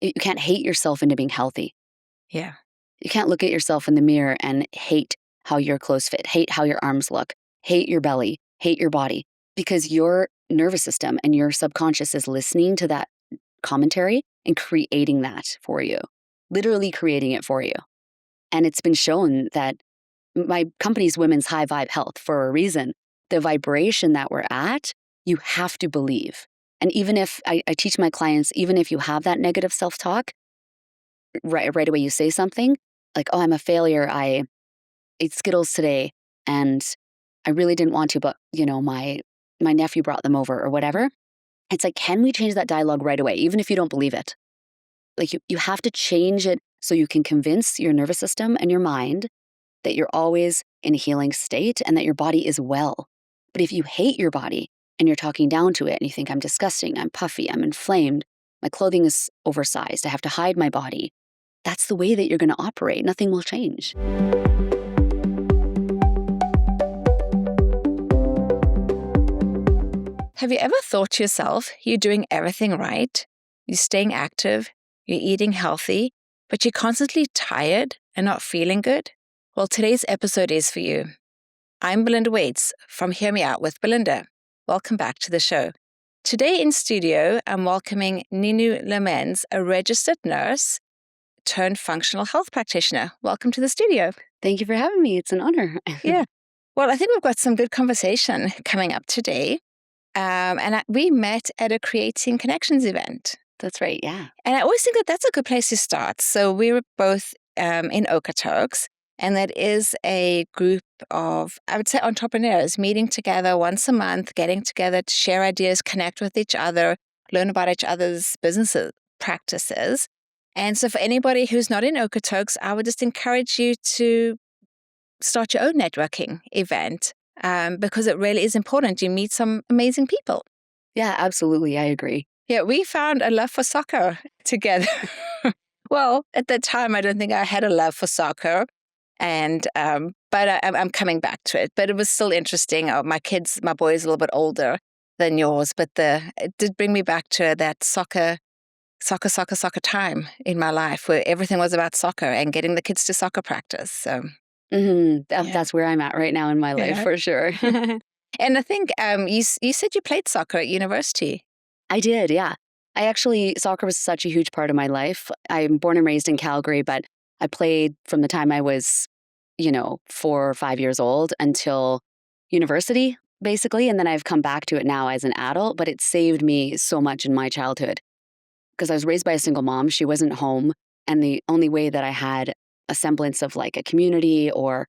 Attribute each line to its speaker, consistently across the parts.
Speaker 1: You can't hate yourself into being healthy.
Speaker 2: Yeah.
Speaker 1: You can't look at yourself in the mirror and hate how your clothes fit, hate how your arms look, hate your belly, hate your body, because your nervous system and your subconscious is listening to that commentary and creating that for you, literally creating it for you. And it's been shown that my company's Women's High Vibe Health for a reason. The vibration that we're at, you have to believe. And even if I teach my clients, even if you have that negative self-talk, right away you say something like, oh, I'm a failure. I ate Skittles today and I really didn't want to, but my nephew brought them over or whatever. It's like, can we change that dialogue right away, even if you don't believe it? Like you have to change it so you can convince your nervous system and your mind that you're always in a healing state and that your body is well. But if you hate your body and you're talking down to it and you think I'm disgusting, I'm puffy, I'm inflamed, my clothing is oversized, I have to hide my body, that's the way that you're going to operate. Nothing will change.
Speaker 2: Have you ever thought to yourself, you're doing everything right, you're staying active, you're eating healthy, but you're constantly tired and not feeling good? Well, today's episode is for you. I'm Belinda Waites from Hear Me Out with Belinda. Welcome back to the show. Today in studio, I'm welcoming Ninu Lammens, a registered nurse turned functional health practitioner. Welcome to the studio.
Speaker 1: Thank you for having me. It's an honor.
Speaker 2: Yeah. Well, I think we've got some good conversation coming up today. We met at a Creating Connections event.
Speaker 1: That's right, yeah.
Speaker 2: And I always think that that's a good place to start. So we were both in Okotoks, and that is a group of, I would say, entrepreneurs meeting together once a month, getting together to share ideas, connect with each other, learn about each other's businesses, practices. And so for anybody who's not in Okotoks, I would just encourage you to start your own networking event because it really is important. You meet some amazing people.
Speaker 1: Yeah, absolutely. I agree.
Speaker 2: Yeah, we found a love for soccer together. Well, at that time, I don't think I had a love for soccer, but I'm coming back to it. But it was still interesting. My boy is a little bit older than yours, but it did bring me back to that soccer time in my life where everything was about soccer and getting the kids to soccer practice. So
Speaker 1: that's where I'm at right now in my life, for sure.
Speaker 2: And I think you said you played soccer at university.
Speaker 1: I did, yeah. Soccer was such a huge part of my life. I'm born and raised in Calgary, but I played from the time I was, 4 or 5 years old until university, basically. And then I've come back to it now as an adult, but it saved me so much in my childhood because I was raised by a single mom. She wasn't home. And the only way that I had a semblance of like a community or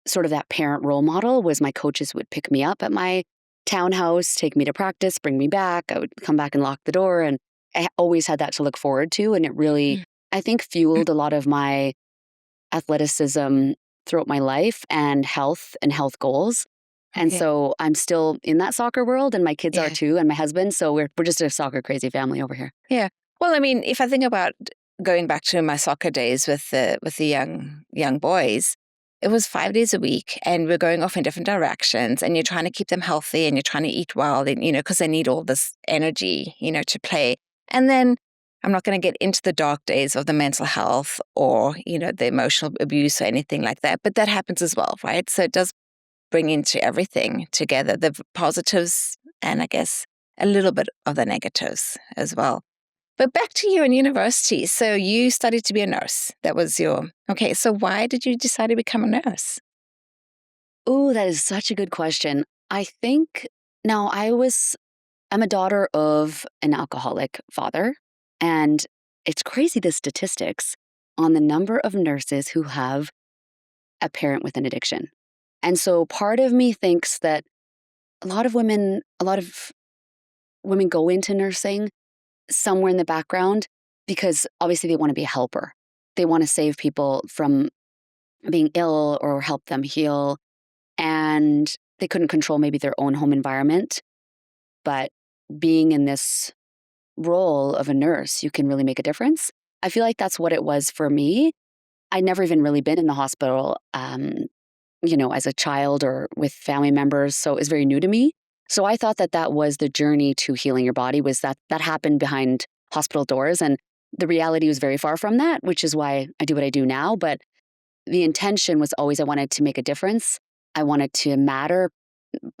Speaker 1: sort of that parent role model was my coaches would pick me up at my townhouse, take me to practice, bring me back. I would come back and lock the door. And I always had that to look forward to. And it really, I think, fueled a lot of my athleticism throughout my life and health goals. And so I'm still in that soccer world and my kids are too, and my husband. So we're just a soccer crazy family over here.
Speaker 2: Yeah. Well, I mean, if I think about going back to my soccer days with the young boys, it was 5 days a week and we're going off in different directions and you're trying to keep them healthy and you're trying to eat well, because they need all this energy, to play. And then I'm not going to get into the dark days of the mental health or, the emotional abuse or anything like that. But that happens as well, right? So it does bring into everything together, the positives and I guess a little bit of the negatives as well. But back to you in university. So you studied to be a nurse. That was okay. So why did you decide to become a nurse?
Speaker 1: Oh, that is such a good question. I think now I'm a daughter of an alcoholic father, and it's crazy the statistics on the number of nurses who have a parent with an addiction. And so part of me thinks that a lot of women go into nursing somewhere in the background because obviously they want to be a helper. They want to save people from being ill or help them heal. And they couldn't control maybe their own home environment. But being in this role of a nurse, you can really make a difference. I feel like that's what it was for me. I'd never even really been in the hospital, as a child or with family members. So it was very new to me. So I thought that was the journey to healing your body, was that happened behind hospital doors. And The reality was very far from that, which is why I do what I do now. But the intention was always I wanted to make a difference. I wanted to matter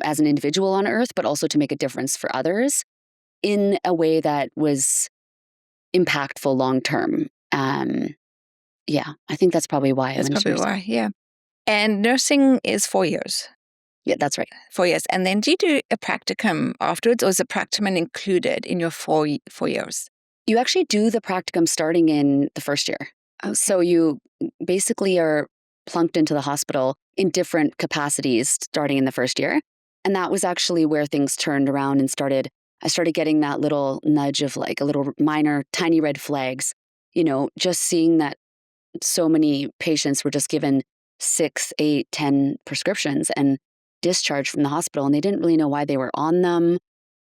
Speaker 1: as an individual on earth, but also to make a difference for others in a way that was impactful long term. Yeah, I think that's probably why I
Speaker 2: That's
Speaker 1: went into
Speaker 2: probably
Speaker 1: nursing.
Speaker 2: why, yeah. And nursing is 4 years.
Speaker 1: Yeah, that's right.
Speaker 2: 4 years. And then do you do a practicum afterwards, or is the practicum included in your 4 years?
Speaker 1: You actually do the practicum starting in the first year.
Speaker 2: Okay.
Speaker 1: So you basically are plunked into the hospital in different capacities starting in the first year. And that was actually where things turned around and I started getting that little nudge of like a little minor, tiny red flags, just seeing that so many patients were just given 6, 8, 10 prescriptions and discharged from the hospital, and they didn't really know why they were on them.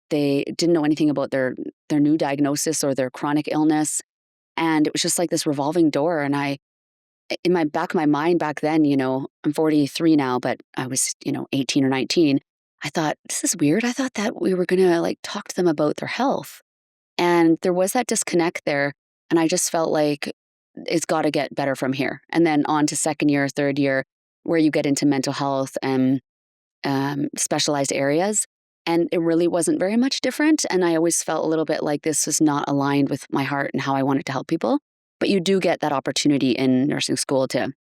Speaker 1: They didn't know anything about their new diagnosis or their chronic illness. And it was just like this revolving door. And in my back of my mind back then, I'm 43 now, but I was, 18 or 19. I thought, this is weird. I thought that we were going to like talk to them about their health. And there was that disconnect there. And I just felt like it's got to get better from here. And then on to second year, third year, where you get into mental health and specialized areas. And it really wasn't very much different. And I always felt a little bit like this was not aligned with my heart and how I wanted to help people. But you do get that opportunity in nursing school to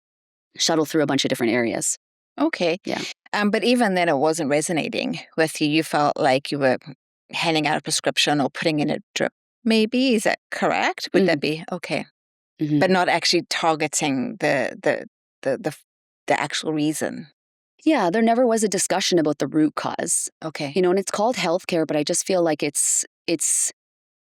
Speaker 1: shuttle through a bunch of different areas.
Speaker 2: Okay.
Speaker 1: Yeah.
Speaker 2: But even then, it wasn't resonating with you. You felt like you were handing out a prescription or putting in a drip. Maybe, is that correct? Would that be okay?
Speaker 1: Mm-hmm.
Speaker 2: But not actually targeting the actual reason.
Speaker 1: Yeah, there never was a discussion about the root cause.
Speaker 2: Okay.
Speaker 1: And it's called healthcare, but I just feel like it's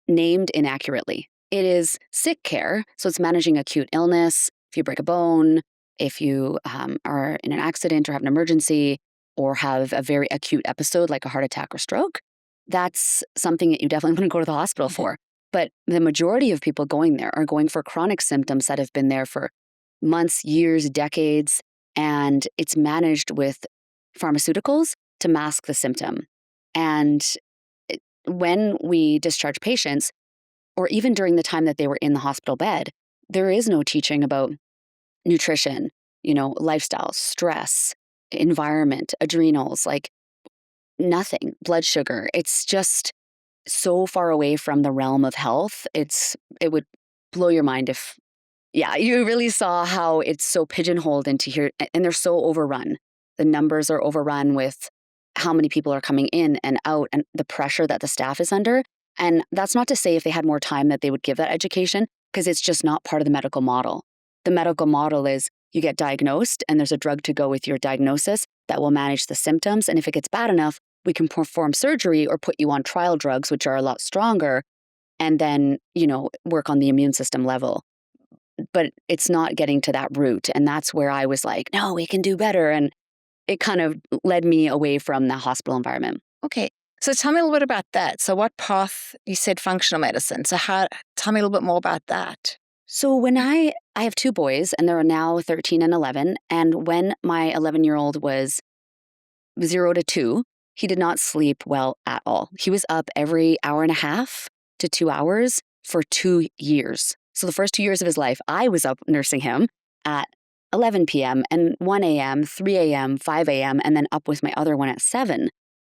Speaker 1: named inaccurately. It is sick care, so it's managing acute illness. If you break a bone, if you are in an accident or have an emergency or have a very acute episode like a heart attack or stroke, that's something that you definitely want to go to the hospital for. But the majority of people going there are going for chronic symptoms that have been there for months, years, decades, and it's managed with pharmaceuticals to mask the symptom. And when we discharge patients, or even during the time that they were in the hospital bed, there is no teaching about nutrition, lifestyle, stress, environment, adrenals, like nothing, blood sugar. It's just so far away from the realm of health. It would blow your mind if, you really saw how it's so pigeonholed into here, and they're so overrun. The numbers are overrun with how many people are coming in and out and the pressure that the staff is under. And that's not to say if they had more time that they would give that education, because it's just not part of the medical model. The medical model is you get diagnosed and there's a drug to go with your diagnosis that will manage the symptoms. And if it gets bad enough, we can perform surgery or put you on trial drugs, which are a lot stronger, and then, work on the immune system level. But it's not getting to that root. And that's where I was like, no, we can do better. And it kind of led me away from the hospital environment.
Speaker 2: Okay. So tell me a little bit about that. So what path, you said functional medicine. So tell me a little bit more about that.
Speaker 1: So when I have 2 boys and they're now 13 and 11. And when my 11-year-old was 0 to 2, he did not sleep well at all. He was up every hour and a half to 2 hours for 2 years. So the first 2 years of his life, I was up nursing him at 11 p.m. and 1 a.m., 3 a.m., 5 a.m., and then up with my other one at 7.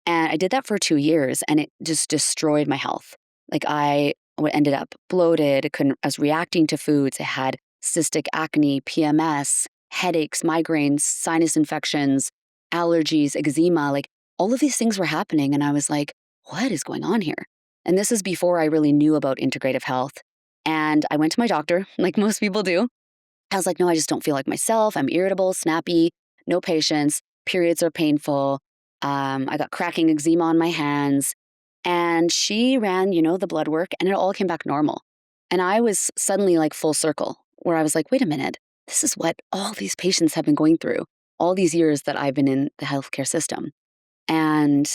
Speaker 1: And I did that for 2 years, and it just destroyed my health. Like I ended up bloated. I was reacting to foods. I had cystic acne, PMS, headaches, migraines, sinus infections, allergies, eczema. Like all of these things were happening. And I was like, what is going on here? And this is before I really knew about integrative health. And I went to my doctor, like most people do. I was like, no, I just don't feel like myself. I'm irritable, snappy, no patience. Periods are painful. I got cracking eczema on my hands. And she ran, the blood work, and it all came back normal. And I was suddenly like full circle, where I was like, wait a minute, this is what all these patients have been going through all these years that I've been in the healthcare system. And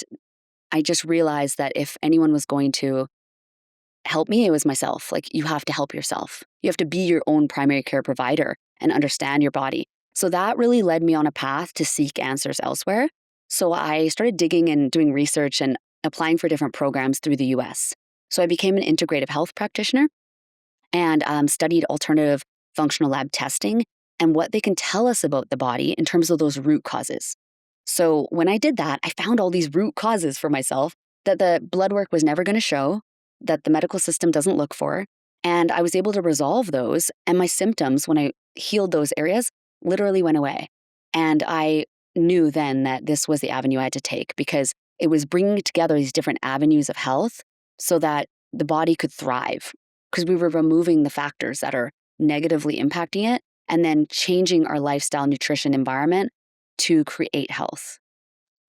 Speaker 1: I just realized that if anyone was going to help me, it was myself. Like, you have to help yourself. You have to be your own primary care provider and understand your body. So that really led me on a path to seek answers elsewhere. So I started digging and doing research and applying for different programs through the US. So I became an integrative health practitioner. and studied alternative functional lab testing and what they can tell us about the body in terms of those root causes. So when I did that, I found all these root causes for myself that the blood work was never going to show, that the medical system doesn't look for. And I was able to resolve those. And my symptoms, when I healed those areas, literally went away. And I knew then that this was the avenue I had to take, because it was bringing together these different avenues of health so that the body could thrive, because we were removing the factors that are negatively impacting it and then changing our lifestyle, nutrition, environment to create health.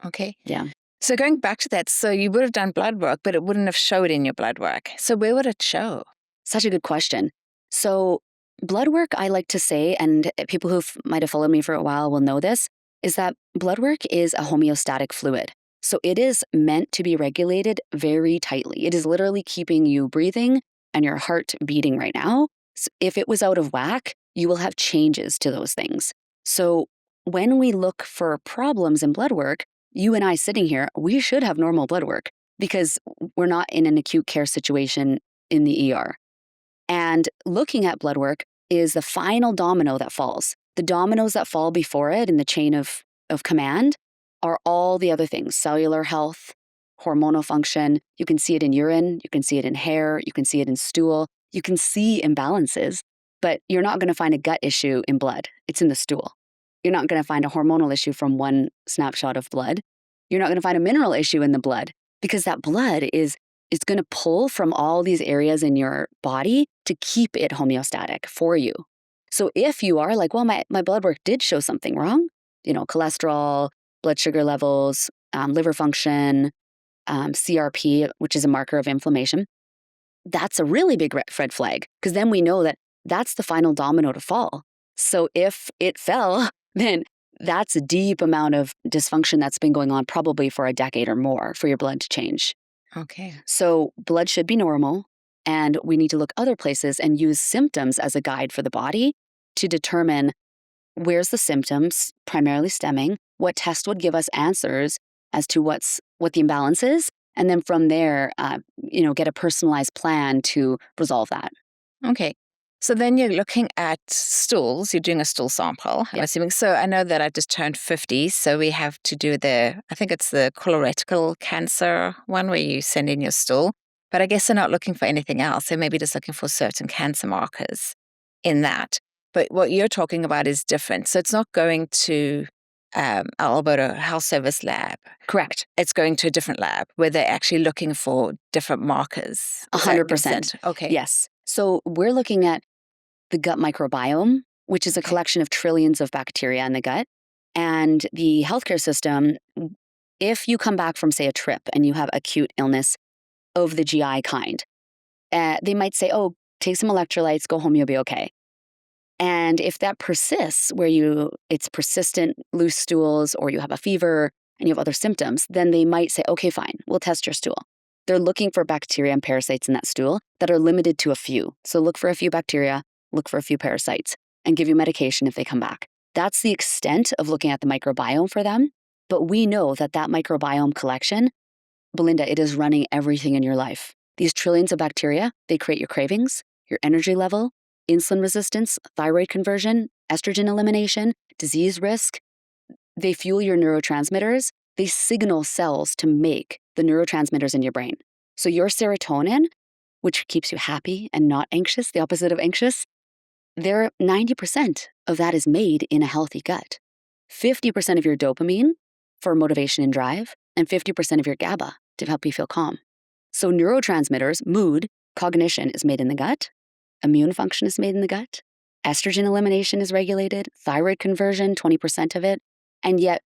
Speaker 2: Okay.
Speaker 1: Yeah.
Speaker 2: So going back to that, so you would have done blood work, but it wouldn't have showed in your blood work. So where would it show?
Speaker 1: Such a good question. So blood work, I like to say, and people who might have followed me for a while will know this, is that blood work is a homeostatic fluid. So it is meant to be regulated very tightly. It is literally keeping you breathing and your heart beating right now. So if it was out of whack, you will have changes to those things. So when we look for problems in blood work, you and I sitting here, we should have normal blood work because we're not in an acute care situation in the ER. And looking at blood work is the final domino that falls. The dominoes that fall before it in the chain of command are all the other things: cellular health, hormonal function. You can see it in urine, you can see it in hair, you can see it in stool, you can see imbalances, but you're not going to find a gut issue in blood. It's in the stool. You're not going to find a hormonal issue from one snapshot of blood. You're not going to find a mineral issue in the blood, because that blood is going to pull from all these areas in your body to keep it homeostatic for you. So if you are like, well, my blood work did show something wrong, cholesterol, blood sugar levels, liver function, CRP, which is a marker of inflammation, that's a really big red flag, because then we know that that's the final domino to fall. So if it fell, then that's a deep amount of dysfunction that's been going on probably for a decade or more for your blood to change.
Speaker 2: Okay.
Speaker 1: So blood should be normal, and we need to look other places and use symptoms as a guide for the body to determine where's the symptoms primarily stemming, what test would give us answers as to what the imbalance is, and then from there, get a personalized plan to resolve that.
Speaker 2: Okay. So then you're looking at stools. You're doing a stool sample, I'm assuming. So I know that I just turned 50, so we have to do I think it's the colorectal cancer one where you send in your stool. But I guess they're not looking for anything else. They're maybe just looking for certain cancer markers in that. But what you're talking about is different. So it's not going to Alberta Health Service lab.
Speaker 1: Correct.
Speaker 2: It's going to a different lab where they're actually looking for different markers.
Speaker 1: 100%.
Speaker 2: Okay.
Speaker 1: Yes. So we're looking at the gut microbiome, which is a collection of trillions of bacteria in the gut. And the healthcare system, if you come back from, say, a trip and you have acute illness of the GI kind, they might say, oh, take some electrolytes, go home, you'll be okay. And if that persists, where it's persistent loose stools, or you have a fever and you have other symptoms, then they might say, okay, fine, we'll test your stool. They're looking for bacteria and parasites in that stool that are limited to a few. So look for a few bacteria, look for a few parasites, and give you medication if they come back. That's the extent of looking at the microbiome for them. But we know that microbiome collection, Belinda, it is running everything in your life. These trillions of bacteria, they create your cravings, your energy level, insulin resistance, thyroid conversion, estrogen elimination, disease risk. They fuel your neurotransmitters. They signal cells to make the neurotransmitters in your brain. So your serotonin, which keeps you happy and not anxious, the opposite of anxious, 90% of that is made in a healthy gut. 50% of your dopamine for motivation and drive, and 50% of your GABA to help you feel calm. So neurotransmitters, mood, cognition is made in the gut. Immune function is made in the gut. Estrogen elimination is regulated. Thyroid conversion, 20% of it. And yet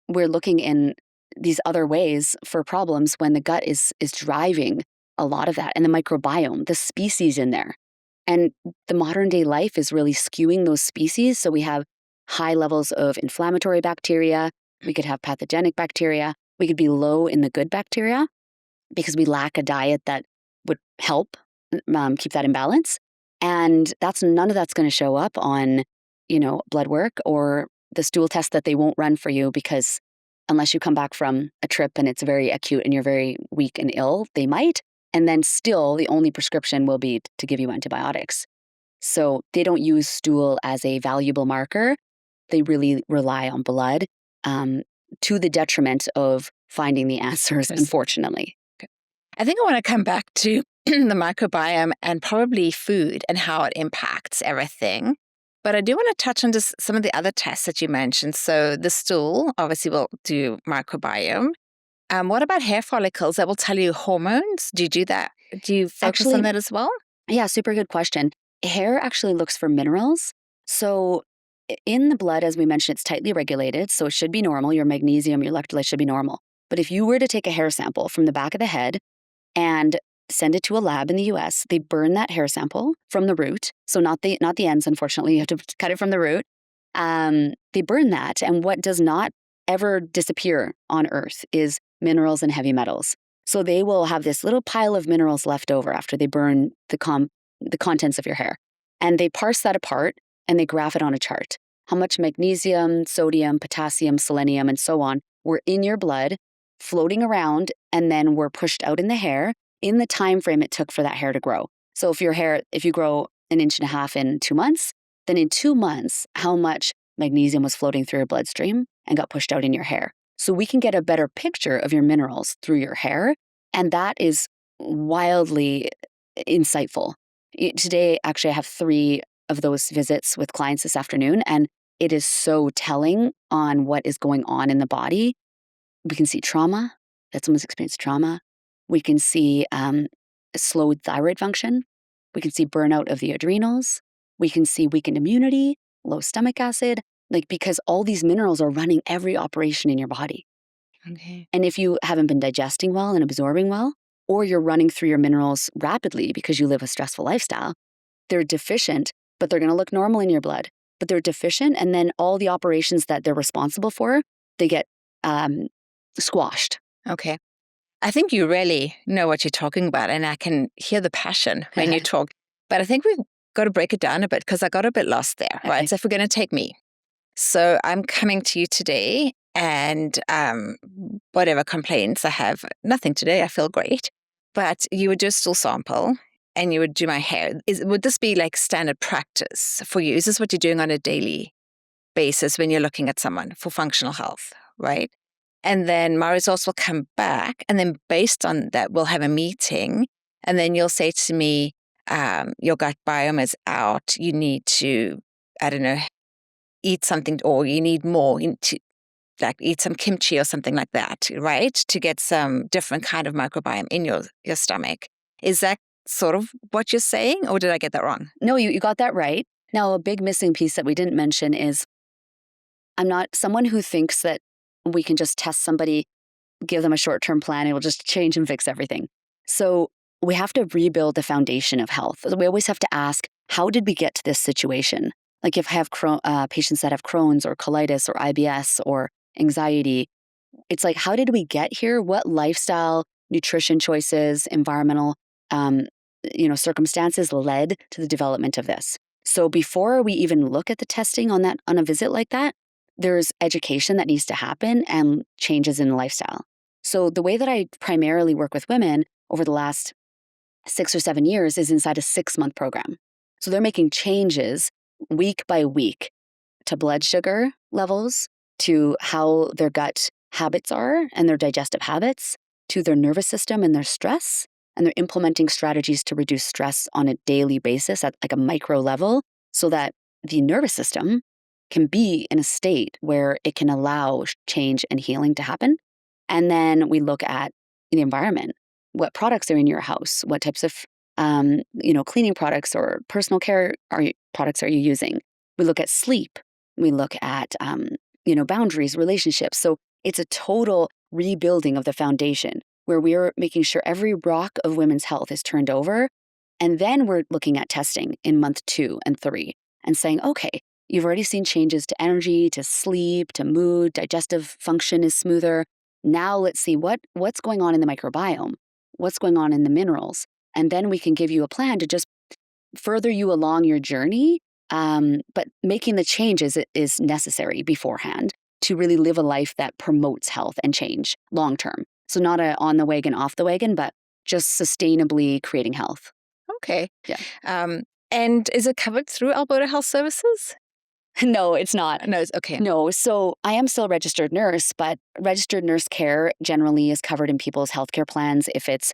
Speaker 1: we're looking in these other ways for problems when the gut is driving a lot of that. And the microbiome, the species in there. And the modern day life is really skewing those species. So we have high levels of inflammatory bacteria. We could have pathogenic bacteria. We could be low in the good bacteria because we lack a diet that would help keep that in balance. And none of that's going to show up on, blood work or the stool test that they won't run for you, because unless you come back from a trip and it's very acute and you're very weak and ill, they might. And then still, the only prescription will be to give you antibiotics. So they don't use stool as a valuable marker. They really rely on blood to the detriment of finding the answers, unfortunately.
Speaker 2: I think I want to come back to the microbiome and probably food and how it impacts everything. But I do want to touch on just some of the other tests that you mentioned. So the stool, obviously, will do microbiome. What about hair follicles? That will tell you hormones. Do you do that? Do you focus on that as well?
Speaker 1: Yeah, super good question. Hair actually looks for minerals. So in the blood, as we mentioned, it's tightly regulated. So it should be normal. Your magnesium, your electrolytes should be normal. But if you were to take a hair sample from the back of the head and send it to a lab in the US, they burn that hair sample from the root. So not the ends, unfortunately. You have to cut it from the root. They burn that. And what does not ever disappear on Earth is minerals and heavy metals. So they will have this little pile of minerals left over after they burn the contents of your hair. And they parse that apart and they graph it on a chart. How much magnesium, sodium, potassium, selenium, and so on were in your blood, floating around, and then were pushed out in the hair in the time frame it took for that hair to grow. So if you grow 1.5 inches in 2 months, then in 2 months, how much magnesium was floating through your bloodstream and got pushed out in your hair. So we can get a better picture of your minerals through your hair, and that is wildly insightful. Today, actually, I have 3 of those visits with clients this afternoon, and it is so telling on what is going on in the body. We can see trauma, that someone's experienced trauma. We can see slowed thyroid function. We can see burnout of the adrenals. We can see weakened immunity, low stomach acid, because all these minerals are running every operation in your body.
Speaker 2: Okay.
Speaker 1: And if you haven't been digesting well and absorbing well, or you're running through your minerals rapidly because you live a stressful lifestyle, they're deficient, but they're going to look normal in your blood. But they're deficient, and then all the operations that they're responsible for, they get squashed.
Speaker 2: Okay. I think you really know what you're talking about, and I can hear the passion when you talk. But I think we've got to break it down a bit because I got a bit lost there, right?
Speaker 1: Okay.
Speaker 2: So if we're going to take me. So I'm coming to you today, and whatever complaints I have, nothing today, I feel great. But you would do a stool sample and you would do my hair. Would this be like standard practice for you? Is this what you're doing on a daily basis when you're looking at someone for functional health, right? And then my results will come back. And then based on that, we'll have a meeting. And then you'll say to me, your gut biome is out. You need to, I don't know, eat something, or you need more, eat some kimchi or something like that, right? To get some different kind of microbiome in your stomach. Is that sort of what you're saying, or did I get that wrong?
Speaker 1: No, you got that right. Now, a big missing piece that we didn't mention is I'm not someone who thinks that we can just test somebody, give them a short-term plan, and it will just change and fix everything. So we have to rebuild the foundation of health. We always have to ask, how did we get to this situation? Like if I have patients that have Crohn's or colitis or IBS or anxiety, it's like, how did we get here? What lifestyle, nutrition choices, environmental circumstances led to the development of this? So before we even look at the testing on a visit like that, there's education that needs to happen and changes in the lifestyle. So the way that I primarily work with women over the last 6 or 7 years is inside a 6-month program. So they're making changes week by week to blood sugar levels, to how their gut habits are and their digestive habits, to their nervous system and their stress. And they're implementing strategies to reduce stress on a daily basis at like a micro level so that the nervous system can be in a state where it can allow change and healing to happen. And then we look at the environment. What products are in your house? What types of cleaning products or personal care products are you using? We look at sleep. We look at boundaries, relationships. So it's a total rebuilding of the foundation where we're making sure every rock of women's health is turned over. And then we're looking at testing in month 2 and 3 and saying, okay, you've already seen changes to energy, to sleep, to mood, digestive function is smoother. Now let's see what's going on in the microbiome, what's going on in the minerals. And then we can give you a plan to just further you along your journey. But making the changes is necessary beforehand to really live a life that promotes health and change long term. So not a on the wagon, off the wagon, but just sustainably creating health.
Speaker 2: Okay.
Speaker 1: Yeah.
Speaker 2: And is it covered through Alberta Health Services?
Speaker 1: No, it's not.
Speaker 2: No, it's okay.
Speaker 1: No, so I am still a registered nurse, but registered nurse care generally is covered in people's healthcare plans if it's,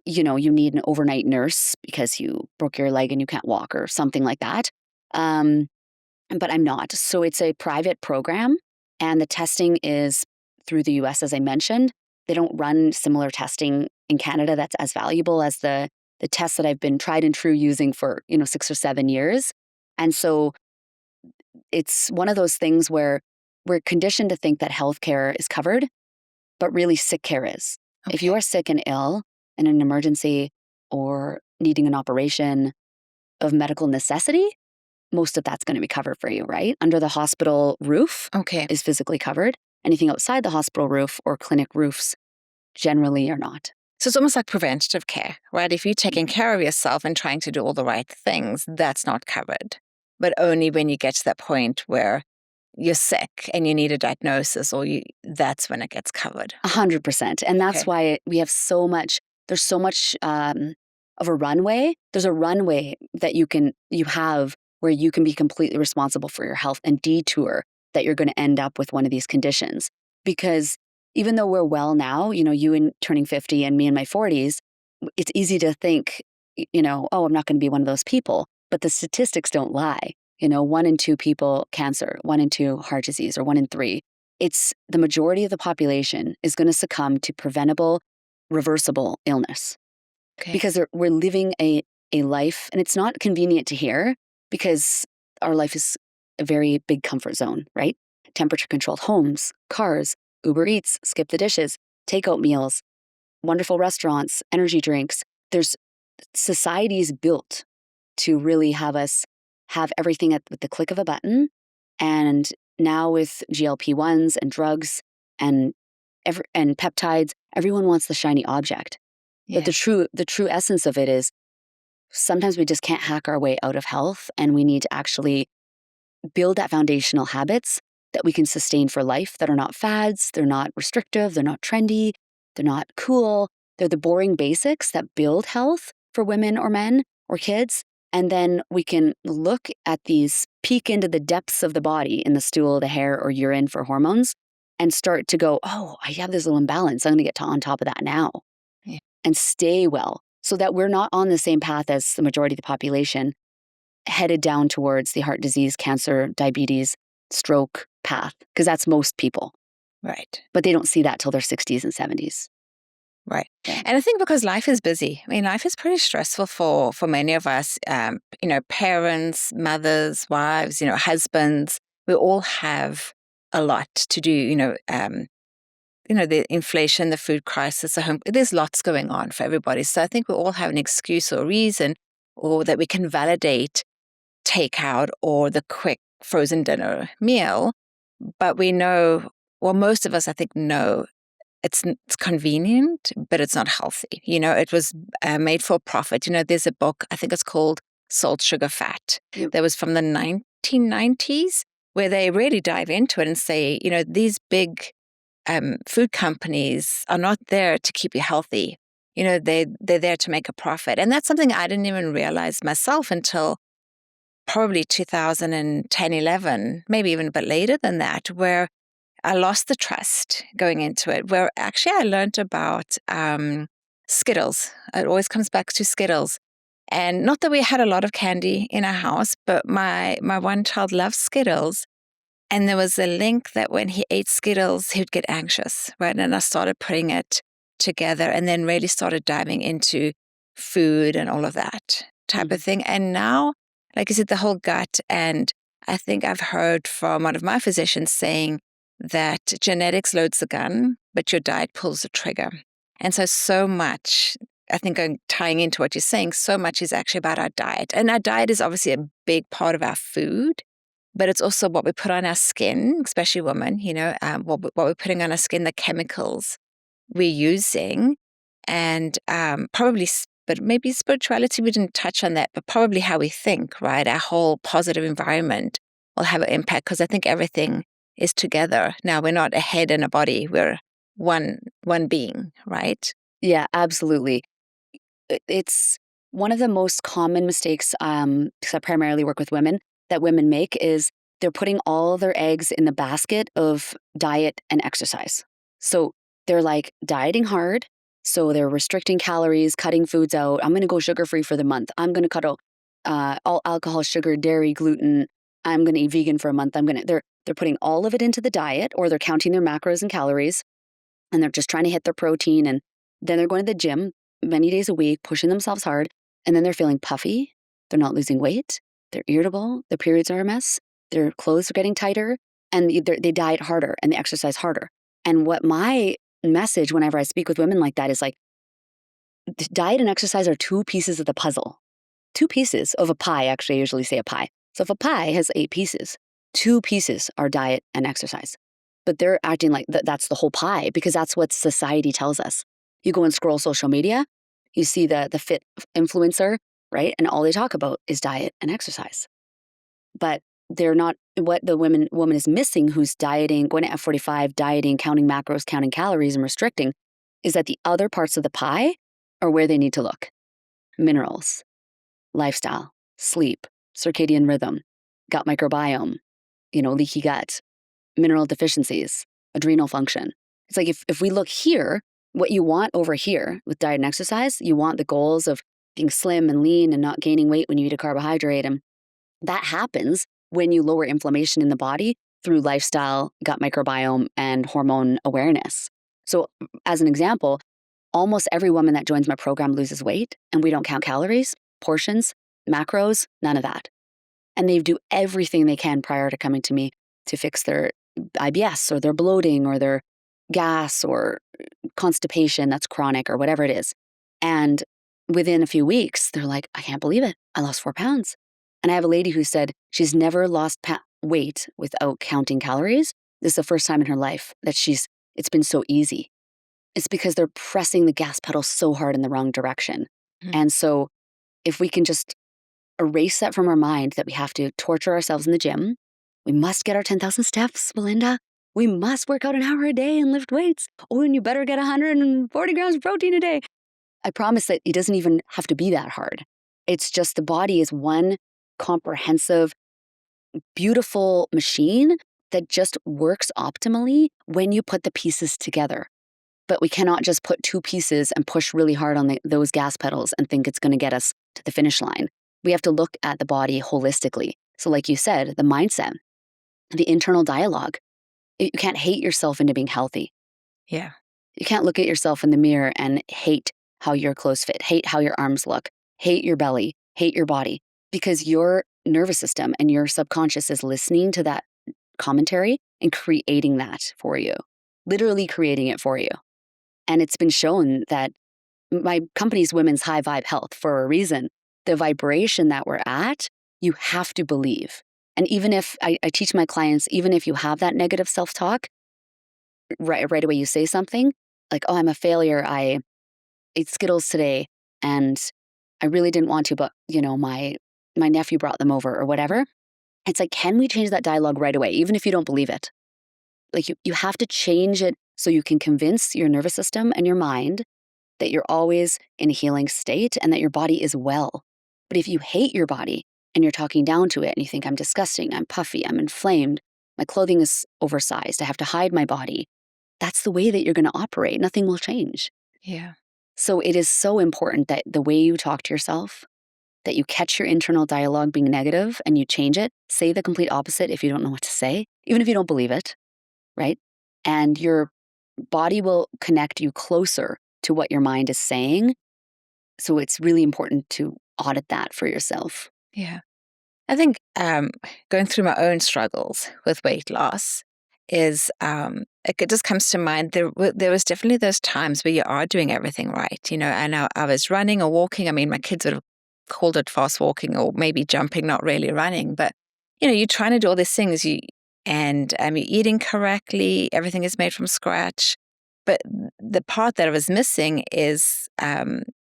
Speaker 1: you need an overnight nurse because you broke your leg and you can't walk or something like that. But I'm not. So it's a private program, and the testing is through the US, as I mentioned. They don't run similar testing in Canada that's as valuable as the tests that I've been tried and true using for, 6 or 7 years. And so it's one of those things where we're conditioned to think that healthcare is covered, but really sick care is. If you
Speaker 2: Okay.
Speaker 1: are sick and ill in an emergency or needing an operation of medical necessity, most of that's going to be covered for you, right? Under the hospital roof
Speaker 2: Okay.
Speaker 1: is physically covered. Anything outside the hospital roof or clinic roofs generally are not.
Speaker 2: So it's almost like preventative care, right? If you're taking care of yourself and trying to do all the right things, that's not covered. But only when you get to that point where you're sick and you need a diagnosis, that's when it gets covered.
Speaker 1: 100%. And that's
Speaker 2: Okay.
Speaker 1: why we have there's so much of a runway. There's a runway that you have where you can be completely responsible for your health and detour that you're going to end up with one of these conditions. Because even though we're well now, you in turning 50 and me in my 40s, it's easy to think, oh, I'm not going to be one of those people. But the statistics don't lie. 1 in 2 people cancer, 1 in 2 heart disease, or 1 in 3. It's the majority of the population is going to succumb to preventable, reversible illness.
Speaker 2: Okay.
Speaker 1: Because we're living a life, and it's not convenient to hear because our life is a very big comfort zone, right? Temperature controlled homes, cars, Uber Eats, skip the dishes, takeout meals, wonderful restaurants, energy drinks. There's societies built to really have us have everything with the click of a button. And now with GLP-1s and drugs and peptides, everyone wants the shiny object.
Speaker 2: Yeah.
Speaker 1: But the true essence of it is sometimes we just can't hack our way out of health, and we need to actually build that foundational habits that we can sustain for life, that are not fads, they're not restrictive, they're not trendy, they're not cool. They're the boring basics that build health for women or men or kids. And then we can look at these, peek into the depths of the body in the stool, the hair, or urine for hormones, and start to go, oh, I have this little imbalance. I'm going to get on top of that now.
Speaker 2: Yeah.
Speaker 1: And stay well so that we're not on the same path as the majority of the population, headed down towards the heart disease, cancer, diabetes, stroke path, because that's most people.
Speaker 2: Right.
Speaker 1: But they don't see that till their 60s and 70s.
Speaker 2: Right.
Speaker 1: Yeah.
Speaker 2: And I think because life is busy. I mean, life is pretty stressful for many of us, parents, mothers, wives, husbands. We all have a lot to do, the inflation, the food crisis, there's lots going on for everybody. So I think we all have an excuse or reason, or that we can validate takeout or the quick frozen dinner meal. But we know, well, most of us, I think, know it's convenient, but it's not healthy. It was made for profit. There's a book, I think it's called Salt, Sugar, Fat, that was from the 1990s, where they really dive into it and say, these big food companies are not there to keep you healthy. They're there to make a profit. And that's something I didn't even realize myself until probably 2010, 11, maybe even a bit later than that, where I lost the trust going into it, where actually I learned about Skittles. It always comes back to Skittles. And not that we had a lot of candy in our house, but my one child loves Skittles. And there was a link that when he ate Skittles, he would get anxious, right? And I started putting it together and then really started diving into food and all of that type of thing. And now, like I said, the whole gut. And I think I've heard from one of my physicians saying that genetics loads the gun, but your diet pulls the trigger. And so much, I think tying into what you're saying, so much is actually about our diet. And our diet is obviously a big part of our food, but it's also what we put on our skin, especially women, what we're putting on our skin, the chemicals we're using, and but maybe spirituality, we didn't touch on that, but probably how we think, right? Our whole positive environment will have an impact, because I think everything is together. Now, we're not a head and a body, we're one being, right?
Speaker 1: Yeah, absolutely. It's one of the most common mistakes, 'cause I primarily work with women, that women make is they're putting all their eggs in the basket of diet and exercise. So they're like dieting hard. So they're restricting calories, cutting foods out. I'm going to go sugar free for the month. I'm going to cut out all alcohol, sugar, dairy, gluten. I'm going to eat vegan for a month. They're putting all of it into the diet, or they're counting their macros and calories, and they're just trying to hit their protein. And then they're going to the gym many days a week, pushing themselves hard. And then they're feeling puffy. They're not losing weight. They're irritable. Their periods are a mess. Their clothes are getting tighter. And they diet harder and they exercise harder. And what my message whenever I speak with women like that is like, diet and exercise are two pieces of the puzzle. Two pieces of a pie. Actually, I usually say a pie. So if a pie has 8 pieces, 2 pieces are diet and exercise. But they're acting like that's the whole pie, because that's what society tells us. You go and scroll social media, you see the fit influencer, right? And all they talk about is diet and exercise. But they're not, what the woman is missing, who's dieting, going to F45, dieting, counting macros, counting calories, and restricting, is that the other parts of the pie are where they need to look. Minerals, lifestyle, sleep, circadian rhythm, gut microbiome, leaky gut, mineral deficiencies, adrenal function. It's like if we look here, what you want over here with diet and exercise, you want the goals of being slim and lean and not gaining weight when you eat a carbohydrate. And that happens when you lower inflammation in the body through lifestyle, gut microbiome, and hormone awareness. So as an example, almost every woman that joins my program loses weight, and we don't count calories, portions, macros, none of that. And they do everything they can prior to coming to me to fix their IBS or their bloating or their gas or constipation that's chronic or whatever it is. And within a few weeks, they're like, I can't believe it. I lost 4 pounds. And I have a lady who said she's never lost weight without counting calories. This is the first time in her life that it's been so easy. It's because they're pressing the gas pedal so hard in the wrong direction. And so if we can just erase that from our mind, that we have to torture ourselves in the gym. We must get our 10,000 steps, Belinda. We must work out an hour a day and lift weights. Oh, and you better get 140 grams of protein a day. I promise that it doesn't even have to be that hard. It's just the body is one comprehensive, beautiful machine that just works optimally when you put the pieces together. But we cannot just put 2 pieces and push really hard on those gas pedals and think it's going to get us to the finish line. We have to look at the body holistically. So like you said, the mindset, the internal dialogue. You can't hate yourself into being healthy.
Speaker 2: Yeah.
Speaker 1: You can't look at yourself in the mirror and hate how your clothes fit, hate how your arms look, hate your belly, hate your body, because your nervous system and your subconscious is listening to that commentary and creating that for you, literally creating it for you. And it's been shown that my company's Women's High Vibe Health for a reason. The vibration that we're at, you have to believe. And even if I teach my clients, even if you have that negative self-talk, right away you say something like, oh, I'm a failure. I ate Skittles today and I really didn't want to, but my nephew brought them over or whatever. It's like, can we change that dialogue right away, even if you don't believe it? Like you have to change it so you can convince your nervous system and your mind that you're always in a healing state and that your body is well. But if you hate your body and you're talking down to it and you think, I'm disgusting, I'm puffy, I'm inflamed, my clothing is oversized, I have to hide my body, that's the way that you're going to operate. Nothing will change.
Speaker 2: Yeah.
Speaker 1: So it is so important that the way you talk to yourself, that you catch your internal dialogue being negative and you change it. Say the complete opposite if you don't know what to say, even if you don't believe it, right? And your body will connect you closer to what your mind is saying. So it's really important to audit that for yourself.
Speaker 2: Yeah. I think going through my own struggles with weight loss is, it just comes to mind, there was definitely those times where you are doing everything right, and I was running or walking. I mean, my kids would have called it fast walking or maybe jumping, not really running, but, you're trying to do all these things, and you're eating correctly, everything is made from scratch. But the part that I was missing is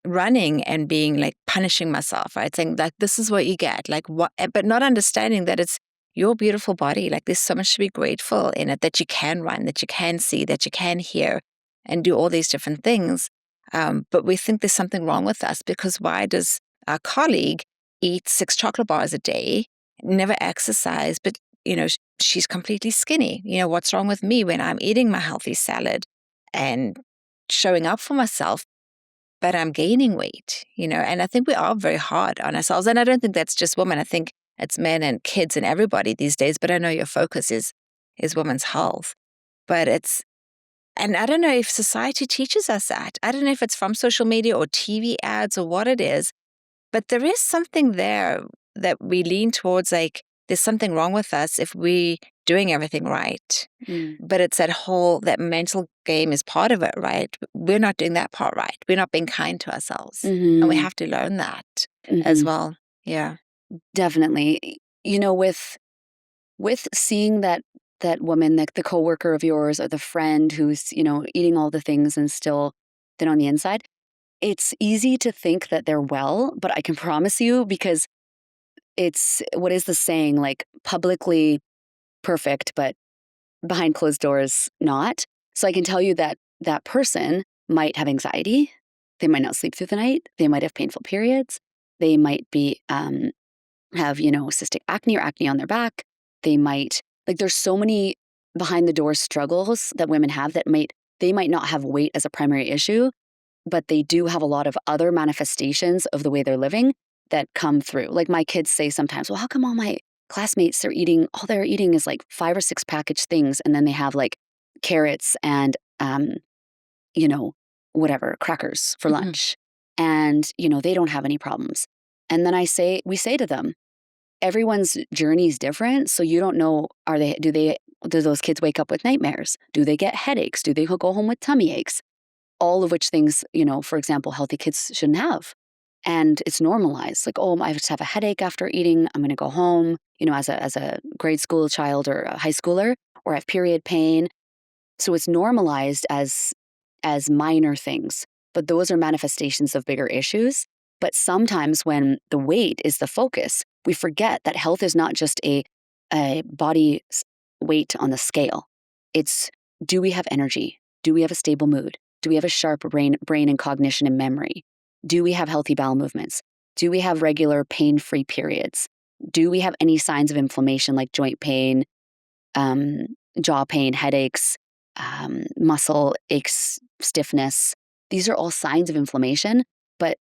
Speaker 2: running and being like punishing myself, right? Saying like, this is what you get, like what, but not understanding that it's your beautiful body. Like there's so much to be grateful in it, that you can run, that you can see, that you can hear and do all these different things. But we think there's something wrong with us because why does our colleague eat 6 chocolate bars a day, never exercise, but, she's completely skinny? What's wrong with me when I'm eating my healthy salad and showing up for myself, but I'm gaining weight, And I think we are very hard on ourselves. And I don't think that's just women. I think it's men and kids and everybody these days. But I know your focus is women's health. But and I don't know if society teaches us that. I don't know if it's from social media or TV ads or what it is. But there is something there that we lean towards, like, there's something wrong with us if we're doing everything right. But it's that mental game is part of it, right? We're not doing that part right. We're not being kind to ourselves. And we have to learn that as well. Yeah.
Speaker 1: Definitely. With seeing that woman, like the coworker of yours or the friend who's, eating all the things and still thin on the inside, it's easy to think that they're well, but I can promise you, because it's, what is the saying, like, publicly perfect, but behind closed doors, not. So I can tell you that that person might have anxiety. They might not sleep through the night. They might have painful periods. They might be, have, cystic acne or acne on their back. They might, like, there's so many behind the door struggles that women have that they might not have weight as a primary issue, but they do have a lot of other manifestations of the way they're living that come through. Like, my kids say sometimes, well, how come all my classmates are eating, all they're eating is like 5 or 6 packaged things, and then they have like carrots and, whatever, crackers for lunch. And, they don't have any problems. And then we say to them, everyone's journey is different. So you don't know, do those kids wake up with nightmares? Do they get headaches? Do they go home with tummy aches? All of which things, for example, healthy kids shouldn't have. And it's normalized. Like, oh, I just have a headache after eating. I'm going to go home, as a grade school child or a high schooler, or I have period pain. So it's normalized as minor things. But those are manifestations of bigger issues. But sometimes when the weight is the focus, we forget that health is not just a body weight on the scale. It's, do we have energy? Do we have a stable mood? Do we have a sharp brain and cognition and memory? Do we have healthy bowel movements? Do we have regular pain-free periods? Do we have any signs of inflammation like joint pain, jaw pain, headaches, muscle aches, stiffness? These are all signs of inflammation, but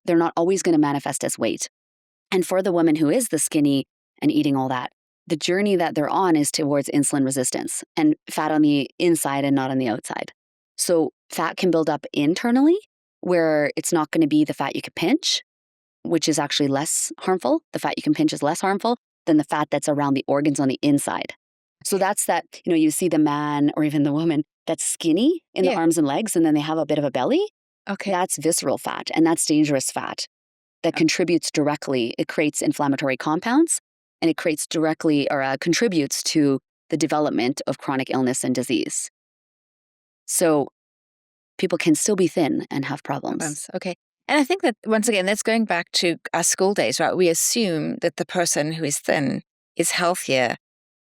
Speaker 1: they're not always going to manifest as weight. And for the woman who is the skinny and eating all that, the journey that they're on is towards insulin resistance and fat on the inside and not on the outside. So fat can build up internally, where it's not going to be the fat you can pinch, which is actually less harmful. The fat you can pinch is less harmful than the fat that's around the organs on the inside. So that's that, you see the man or even the woman that's skinny in the arms and legs, and then they have a bit of a belly.
Speaker 2: Okay.
Speaker 1: That's visceral fat, and that's dangerous fat that contributes directly. It creates inflammatory compounds, and it creates directly or contributes to the development of chronic illness and disease. So people can still be thin and have problems.
Speaker 2: Okay. And I think that, once again, that's going back to our school days, right? We assume that the person who is thin is healthier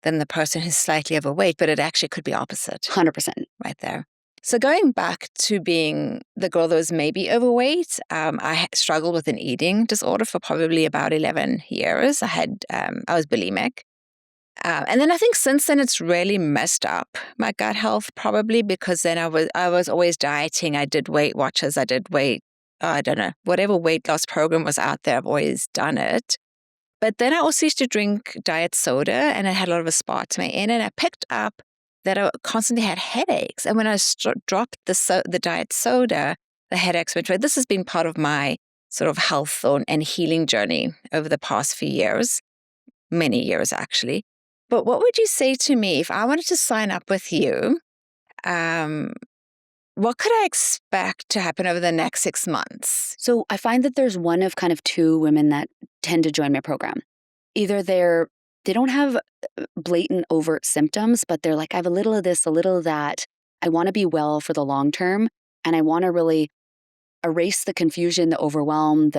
Speaker 2: than the person who's slightly overweight, but it actually could be opposite.
Speaker 1: 100%.
Speaker 2: Right there. So going back to being the girl that was maybe overweight, I struggled with an eating disorder for probably about 11 years. I was bulimic. And then I think since then it's really messed up my gut health, probably because then I was always dieting. I did Weight Watchers. I did I don't know, whatever weight loss program was out there, I've always done it. But then I also used to drink diet soda, and I had a lot of aspartame in it. And I picked up that I constantly had headaches. And when I dropped the diet soda, the headaches went away. This has been part of my sort of health and healing journey over the past few years, many years actually. But what would you say to me if I wanted to sign up with you? What could I expect to happen over the next 6 months?
Speaker 1: So I find that there's one of kind of 2 women that tend to join my program. Either they don't have blatant overt symptoms, but they're like, I have a little of this, a little of that. I want to be well for the long term, and I want to really erase the confusion, the overwhelm,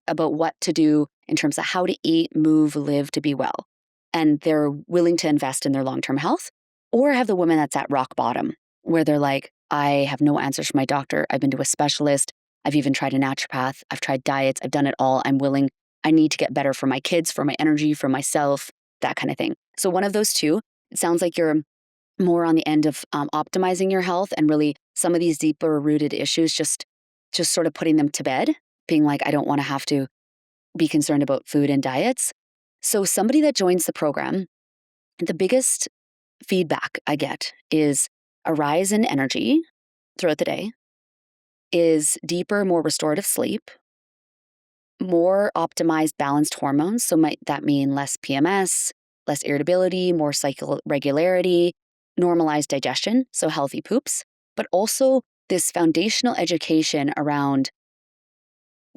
Speaker 1: about what to do in terms of how to eat, move, live to be well. And they're willing to invest in their long-term health. Or have the woman that's at rock bottom, where they're like, I have no answers from my doctor. I've been to a specialist. I've even tried a naturopath. I've tried diets. I've done it all. I need to get better for my kids, for my energy, for myself, that kind of thing. So one of those two, it sounds like you're more on the end of optimizing your health and really some of these deeper rooted issues, just sort of putting them to bed, being like, I don't want to have to be concerned about food and diets. So somebody that joins the program, the biggest feedback I get is a rise in energy throughout the day, is deeper, more restorative sleep, more optimized, balanced hormones. So might that mean less PMS, less irritability, more cycle regularity, normalized digestion, so healthy poops, but also this foundational education around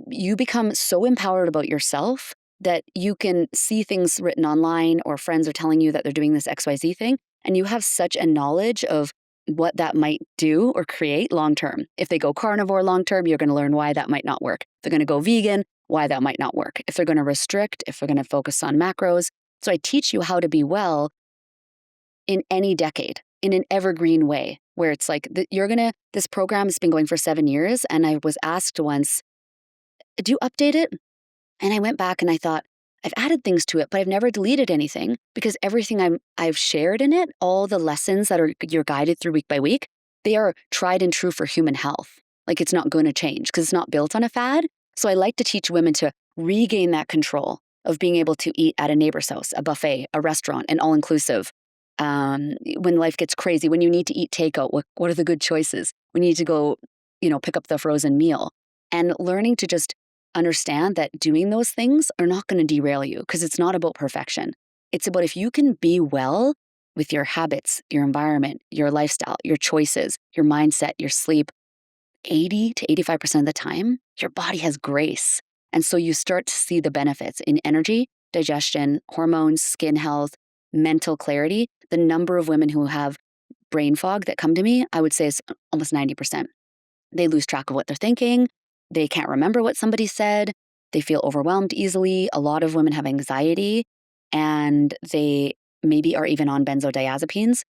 Speaker 1: you become so empowered about yourself that you can see things written online or friends are telling you that they're doing this XYZ thing, and you have such a knowledge of what that might do or create long term. If they go carnivore long term, you're going to learn why that might not work. If they're going to go vegan, why that might not work. If they're going to restrict, if they're going to focus on macros. So I teach you how to be well in any decade, in an evergreen way, where it's like this program has been going for 7 years. And I was asked once, do you update it? And I went back and I thought, I've added things to it, but I've never deleted anything because everything I've shared in it, all the lessons that you're guided through week by week, they are tried and true for human health. Like it's not going to change because it's not built on a fad. So I like to teach women to regain that control of being able to eat at a neighbor's house, a buffet, a restaurant, an all-inclusive. When life gets crazy, when you need to eat takeout, what are the good choices? We need to go, pick up the frozen meal. And learning to just understand that doing those things are not going to derail you because it's not about perfection. It's about if you can be well with your habits, your environment, your lifestyle, your choices, your mindset, your sleep, 80 to 85% of the time, your body has grace. And so you start to see the benefits in energy, digestion, hormones, skin health, mental clarity. The number of women who have brain fog that come to me, I would say is almost 90%. They lose track of what they're thinking. They can't remember what somebody said. They feel overwhelmed easily. A lot of women have anxiety and they maybe are even on benzodiazepines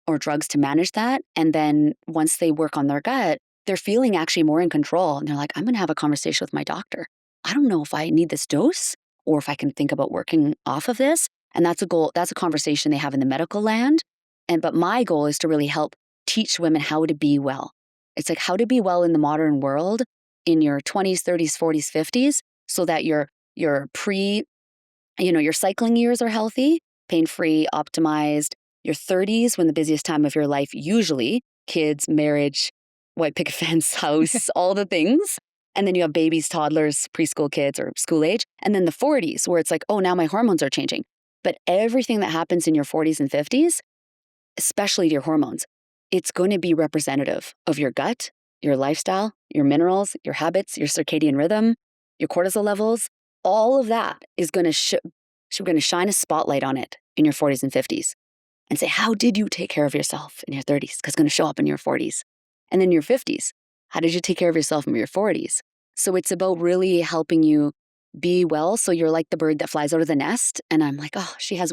Speaker 1: or drugs to manage that. And then once they work on their gut, they're feeling actually more in control. And they're like, I'm going to have a conversation with my doctor. I don't know if I need this dose or if I can think about working off of this. And that's a goal. That's a conversation they have in the medical land. But my goal is to really help teach women how to be well. It's like how to be well in the modern world in your 20s, 30s, 40s, 50s, so that your cycling years are healthy, pain-free, optimized. Your 30s, when the busiest time of your life, usually kids, marriage, white picket fence, house, all the things. And then you have babies, toddlers, preschool kids or school age. And then the 40s, where it's like, oh, now my hormones are changing. But everything that happens in your 40s and 50s, especially your hormones, it's going to be representative of your gut, your lifestyle, your minerals, your habits, your circadian rhythm, your cortisol levels. All of that is going to we're going to shine a spotlight on it in your 40s and 50s and say, how did you take care of yourself in your 30s? Because it's going to show up in your 40s. And then your 50s, how did you take care of yourself in your 40s? So it's about really helping you be well. So you're like the bird that flies out of the nest. And I'm like, oh, she has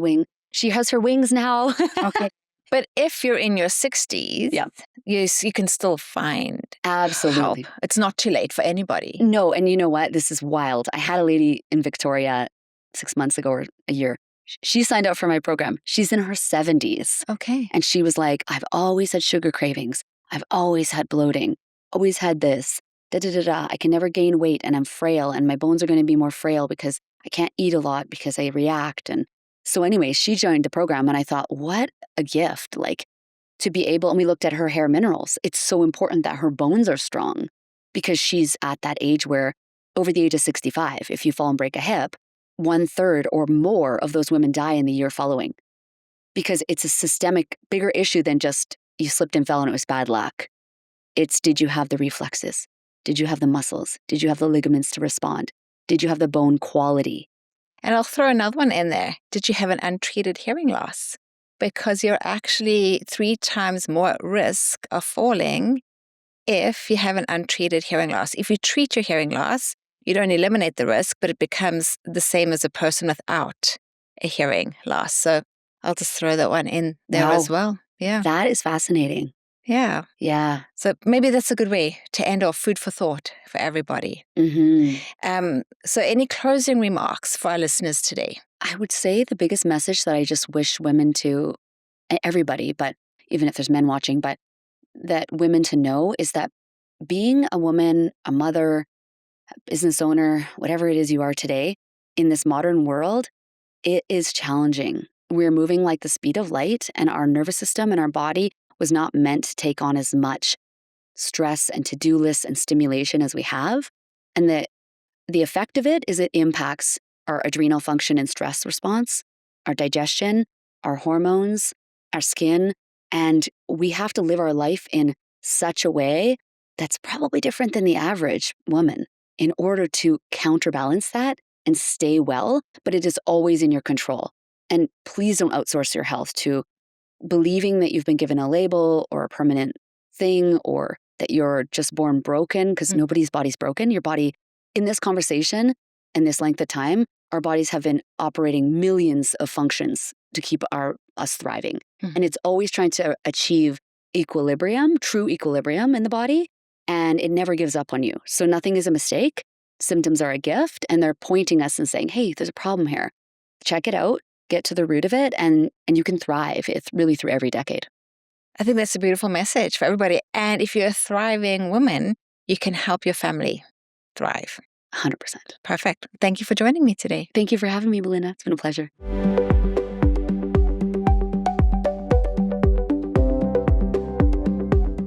Speaker 1: her wings now.
Speaker 2: Okay. But if you're in your 60s,
Speaker 1: yeah,
Speaker 2: you can still find
Speaker 1: absolutely
Speaker 2: help. It's not too late for anybody.
Speaker 1: No, and you know what? This is wild. I had a lady in Victoria 6 months ago or a year. She signed up for my program. She's in her 70s.
Speaker 2: Okay.
Speaker 1: And she was like, I've always had sugar cravings. I've always had bloating, always had this, I can never gain weight and I'm frail and my bones are going to be more frail because I can't eat a lot because I react. And so anyway, she joined the program and I thought, what a gift, like to be able, and we looked at her hair minerals. It's so important that her bones are strong because she's at that age where over the age of 65, if you fall and break a hip, 1/3 or more of those women die in the year following because it's a systemic, bigger issue than just you slipped and fell and it was bad luck. It's, did you have the reflexes? Did you have the muscles? Did you have the ligaments to respond? Did you have the bone quality?
Speaker 2: And I'll throw another one in there. Did you have an untreated hearing loss? Because you're actually 3 times more at risk of falling if you have an untreated hearing loss. If you treat your hearing loss, you don't eliminate the risk, but it becomes the same as a person without a hearing loss. So I'll just throw that one in there
Speaker 1: Wow.
Speaker 2: as well. Yeah.
Speaker 1: That is fascinating.
Speaker 2: Yeah.
Speaker 1: Yeah.
Speaker 2: So maybe that's a good way to end off food for thought for everybody. So any closing remarks for our listeners today?
Speaker 1: I would say the biggest message that I just wish women to, everybody, but even if there's men watching, but that women to know is that being a woman, a mother, a business owner, whatever it is you are today, in this modern world, it is challenging. We're moving like the speed of light, and our nervous system and our body was not meant to take on as much stress and to-do lists and stimulation as we have. And the effect of it is it impacts our adrenal function and stress response, our digestion, our hormones, our skin, and we have to live our life in such a way that's probably different than the average woman in order to counterbalance that and stay well, but it is always in your control. And please don't outsource your health to believing that you've been given a label or a permanent thing or that you're just born broken, because nobody's body's broken. Your body, in this conversation and this length of time, our bodies have been operating millions of functions to keep us thriving. And it's always trying to achieve equilibrium, true equilibrium in the body, and it never gives up on you. So nothing is a mistake. Symptoms are a gift, and they're pointing us and saying, hey, there's a problem here. Check it out, get to the root of it, and you can thrive. It's really through every decade.
Speaker 2: I think that's a beautiful message for everybody. And if you're a thriving woman, you can help your family thrive.
Speaker 1: 100%.
Speaker 2: Perfect. Thank you for joining me today.
Speaker 1: Thank you for having me, Belinda. It's been a pleasure.